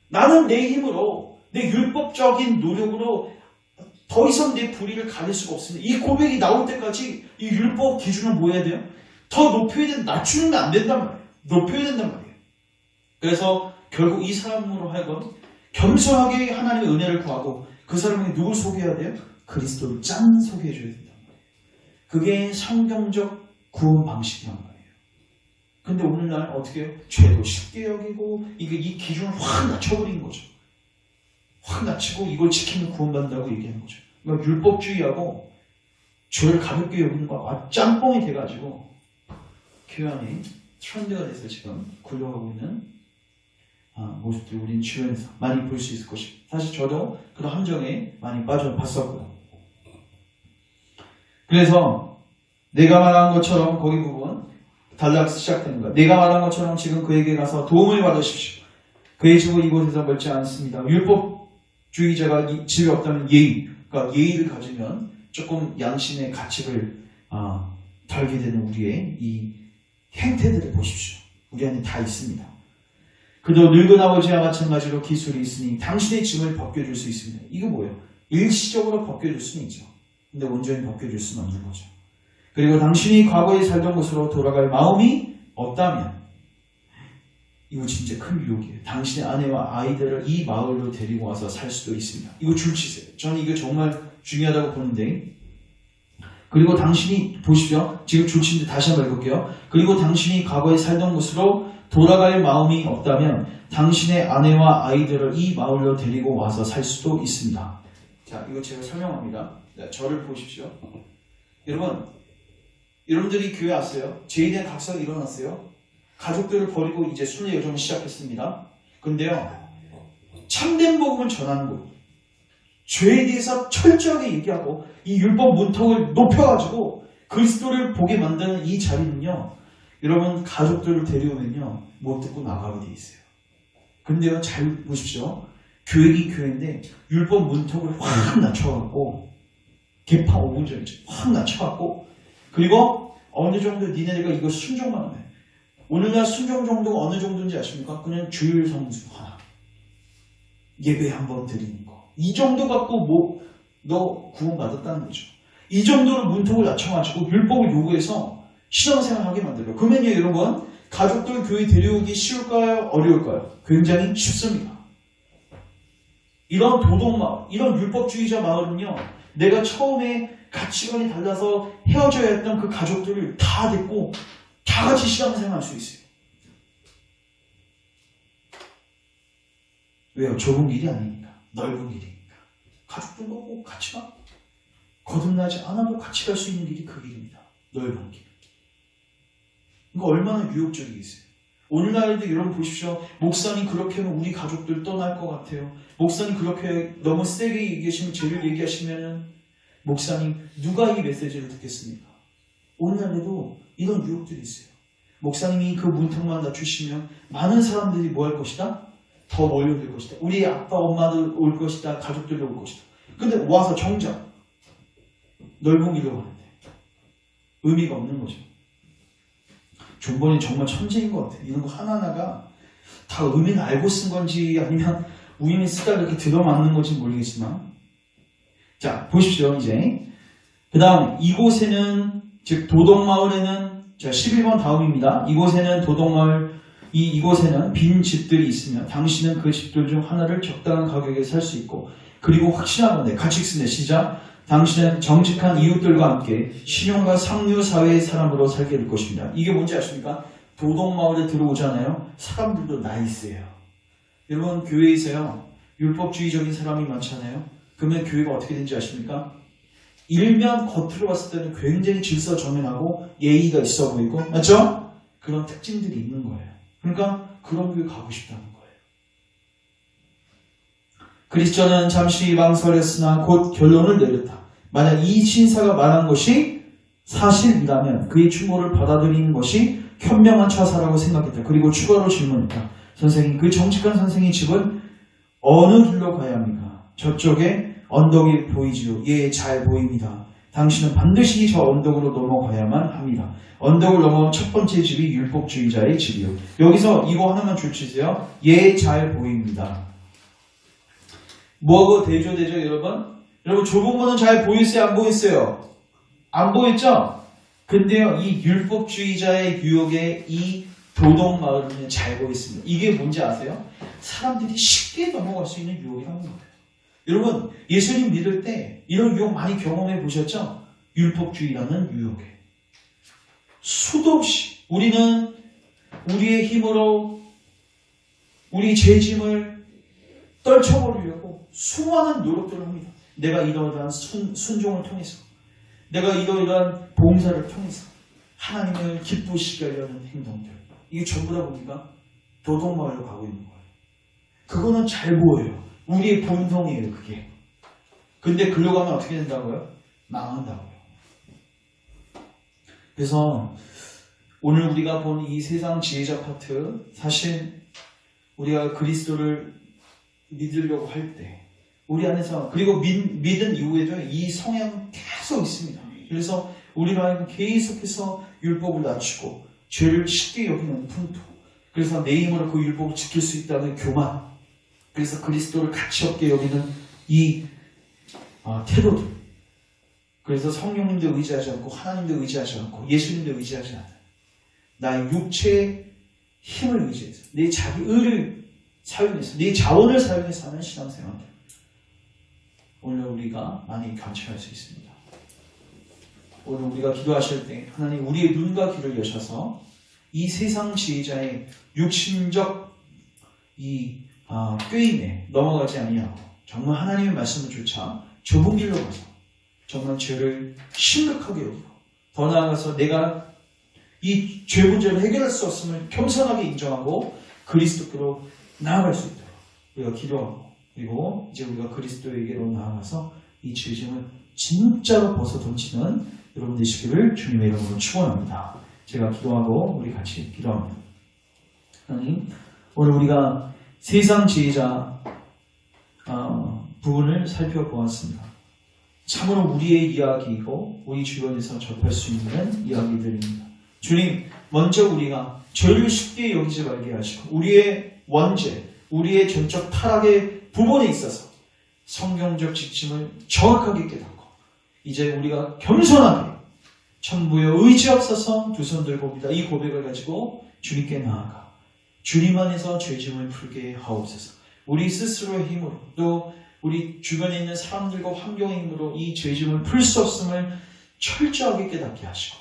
나는 내 힘으로 내 율법적인 노력으로 더 이상 내 불의를 가릴 수가 없습니다. 이 고백이 나올 때까지 이 율법 기준은 뭐 해야 돼요? 더 높여야 되는데 낮추면 안 된단 말이에요. 높여야 된단 말이에요. 그래서 결국 이 사람으로 하여금 겸손하게 하나님의 은혜를 구하고 그 사람에게 누굴 소개해야 돼요? 그리스도를 짠 소개해줘야 된단 말이에요. 그게 성경적 구원 방식이란 말이에요. 근데 오늘날 어떻게 해요? 죄도 쉽게 여기고 이 기준을 확 낮춰버린 거죠. 확 낮추고 이걸 지키면 구원받는다고 얘기하는 거죠. 그러니까 율법주의하고 죄를 가볍게 여기는 거 짬뽕이 돼가지고 교회 안에 트렌드가 돼서 지금 굴러가고 있는 모습들 우리는 주변에서 많이 볼 수 있을 것입니다. 사실 저도 그런 함정에 많이 빠져봤었고요. 그래서 내가 말한 것처럼 거기 부분 단락에서 시작되는 거야. 내가 말한 것처럼 지금 그에게 가서 도움을 받으십시오. 그의 집은 이곳에서 멀지 않습니다. 율법주의자가 집이 없다면 예의, 그러니까 예의를 가지면 조금 양심의 가치를 달게 되는 우리의 이 행태들을 보십시오. 우리 안에 다 있습니다. 그도 늙은 아버지와 마찬가지로 기술이 있으니 당신의 짐을 벗겨줄 수 있습니다. 이거 뭐예요? 일시적으로 벗겨줄 수는 있죠. 근데 온전히 벗겨줄 수는 없는 거죠. 그리고 당신이 과거에 살던 곳으로 돌아갈 마음이 없다면 이거 진짜 큰 유혹이에요. 당신의 아내와 아이들을 이 마을로 데리고 와서 살 수도 있습니다. 이거 줄치세요. 저는 이거 정말 중요하다고 보는데 그리고 당신이 보십시오. 지금 줄치인데 다시 한번 읽을게요. 그리고 당신이 과거에 살던 곳으로 돌아갈 마음이 없다면 당신의 아내와 아이들을 이 마을로 데리고 와서 살 수도 있습니다. 자, 이거 제가 설명합니다. 자, 저를 보십시오. 여러분들이 교회 왔어요. 죄에 대한 각성이 일어났어요. 가족들을 버리고 이제 순례 여정을 시작했습니다. 근데요, 참된 복음을 전하는 것, 죄에 대해서 철저하게 얘기하고 이 율법 문턱을 높여가지고 그리스도를 보게 만드는 이 자리는요, 여러분 가족들을 데려오면요 못 듣고 나가게 돼 있어요. 근데요, 잘 보십시오. 교회기 교회인데 율법 문턱을 확 낮춰갖고 개파 5분 전이죠. 확 낮춰갖고 그리고 어느 정도 니네들과 이거 순종만 하면 오늘날 순종 정도가 어느 정도인지 아십니까? 그냥 주일 성수 하나 예배 한번 드리는 거 이 정도 갖고 너 구원받았다는 거죠. 이 정도로 문턱을 낮춰가지고 율법을 요구해서 신앙생활 하게 만들어요. 그러면요 여러분 가족들 교회 데려오기 쉬울까요? 어려울까요? 굉장히 쉽습니다. 이런 도덕마을, 이런 율법주의자 마을은요 내가 처음에 가치관이 달라서 헤어져야 했던 그 가족들을 다 데리고 다 같이 신앙생활 할 수 있어요. 왜요? 좁은 길이 아니니까. 넓은 길이니까. 가족들과 꼭 같이 가. 거듭나지 않아도 같이 갈 수 있는 길이 그 길입니다. 넓은 길. 이거 얼마나 유혹적이겠어요. 오늘날에도 여러분 보십시오. 목사님 그렇게 하면 우리 가족들 떠날 것 같아요. 목사님 그렇게 너무 세게 얘기하시면 죄를 얘기하시면은 목사님 누가 이 메시지를 듣겠습니까? 오늘날에도 이런 유혹들이 있어요. 목사님이 그 문턱만 낮추시면 많은 사람들이 뭐 할 것이다? 더 몰려들 것이다. 우리 아빠 엄마도 올 것이다. 가족들도 올 것이다. 근데 와서 정작 넓은 길로 가는데 의미가 없는 거죠. 존버는 정말 천재인 것 같아요. 이런 거 하나하나가 다 의미는 알고 쓴 건지 아니면 우연히 쓰다가 이렇게 들어맞는 건지 모르겠지만 자 보십시오. 이제 그 다음 이곳에는 즉 도덕마을에는 자 11번 다음입니다. 이곳에는 도덕마을 이곳에는 빈 집들이 있으며 당신은 그 집들 중 하나를 적당한 가격에 살 수 있고 그리고 확신한 건데 같이 쓰네 시작 당신은 정직한 이웃들과 함께 신용과 상류 사회의 사람으로 살게 될 것입니다. 이게 뭔지 아십니까? 도덕마을에 들어오잖아요. 사람들도 나이스해요. 여러분 교회에서요 율법주의적인 사람이 많잖아요. 그러면 교회가 어떻게 되는지 아십니까? 일면 겉으로 봤을 때는 굉장히 질서정연하고 예의가 있어 보이고 맞죠? 그런 특징들이 있는 거예요. 그러니까 그런 교회 가고 싶다는 거예요. 그리스도는 잠시 망설였으나 곧 결론을 내렸다. 만약 이 신사가 말한 것이 사실이라면 그의 충고를 받아들이는 것이 현명한 처사라고 생각했다. 그리고 추가로 질문했다. 선생님, 그 정직한 선생의 집은 어느 길로 가야 합니까? 저쪽에 언덕이 보이지요. 예, 잘 보입니다. 당신은 반드시 저 언덕으로 넘어가야만 합니다. 언덕을 넘어온 첫 번째 집이 율법주의자의 집이요. 여기서 이거 하나만 줄치세요. 예, 잘 보입니다. 뭐하고 대조되죠, 여러분? 여러분, 좁은 거는 잘 보였어요? 안 보였어요? 안 보였죠? 근데요, 이 율법주의자의 유혹에 이 도덕마을은 잘 보였습니다. 이게 뭔지 아세요? 사람들이 쉽게 넘어갈 수 있는 유혹이라는 거예요. 여러분, 예수님 믿을 때 이런 유혹 많이 경험해 보셨죠? 율법주의라는 유혹에 수도 없이 우리는 우리의 힘으로 우리 죄짐을 떨쳐버리려고 수많은 노력들을 합니다. 내가 이러한 순종을 통해서, 내가 이러한 봉사를 통해서 하나님을 기쁘시게 하려는 행동들, 이게 전부 다 뭡니까? 도덕마을로 가고 있는 거예요. 그거는 잘 보여요. 우리의 본성이에요, 그게. 근데 글로 가면 어떻게 된다고요? 망한다고요. 그래서 오늘 우리가 본 이 세상 지혜자 파트, 사실 우리가 그리스도를 믿으려고 할 때 우리 안에서, 그리고 믿은 이후에도 이 성향은 계속 있습니다. 그래서 우리로 하여금 계속해서 율법을 낮추고 죄를 쉽게 여기는 풍토, 그래서 내 힘으로 그 율법을 지킬 수 있다는 교만, 그래서 그리스도를 가치 없게 여기는 이 태도들, 그래서 성령님도 의지하지 않고 하나님도 의지하지 않고 예수님도 의지하지 않아요. 나의 육체의 힘을 의지해서, 내 자기 의를 사용해서, 내 자원을 사용해서 하는 신앙생활, 오늘 우리가 많이 관찰할 수 있습니다. 오늘 우리가 기도하실 때 하나님 우리의 눈과 귀를 여셔서 이 세상 지혜자의 육신적 이 꾀임에 넘어가지 아니하고 정말 하나님의 말씀을 쫓아 좁은 길로 가서 정말 죄를 심각하게 여기고, 더 나아가서 내가 이 죄 문제를 해결할 수 없음을 겸손하게 인정하고 그리스도께로 나아갈 수 있도록 우리가 기도하고, 그리고 이제 우리가 그리스도에게로 나아가서 이 죄짐을 진짜로 벗어 던지는 여러분 되시기를 주님의 이름으로 축원합니다. 제가 기도하고 우리 같이 기도합니다. 하나님, 오늘 우리가 세상 지혜자 부분을 살펴보았습니다. 참으로 우리의 이야기이고 우리 주변에서 접할 수 있는 이야기들입니다. 주님, 먼저 우리가 죄를 쉽게 여기지 말게 하시고 우리의 원죄, 우리의 전적 타락의 부분에 있어서 성경적 지침을 정확하게 깨닫고 이제 우리가 겸손하게 천부에 의지 없어서 두 손 들고 옵니다. 이 고백을 가지고 주님께 나아가 주님 안에서 죄짐을 풀게 하옵소서. 우리 스스로의 힘으로 또 우리 주변에 있는 사람들과 환경의 힘으로 이 죄짐을 풀 수 없음을 철저하게 깨닫게 하시고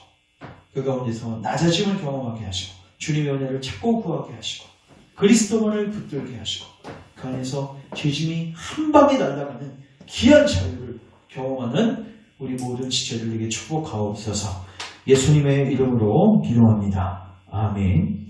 그 가운데서 낮아짐을 경험하게 하시고 주님의 은혜를 찾고 구하게 하시고 그리스도만을 붙들게 하시고 그 안에서 죄짐이 한 방에 날아가는 귀한 자유를 경험하는 우리 모든 지체들에게 축복하옵소서. 예수님의 이름으로 기도합니다. 아멘.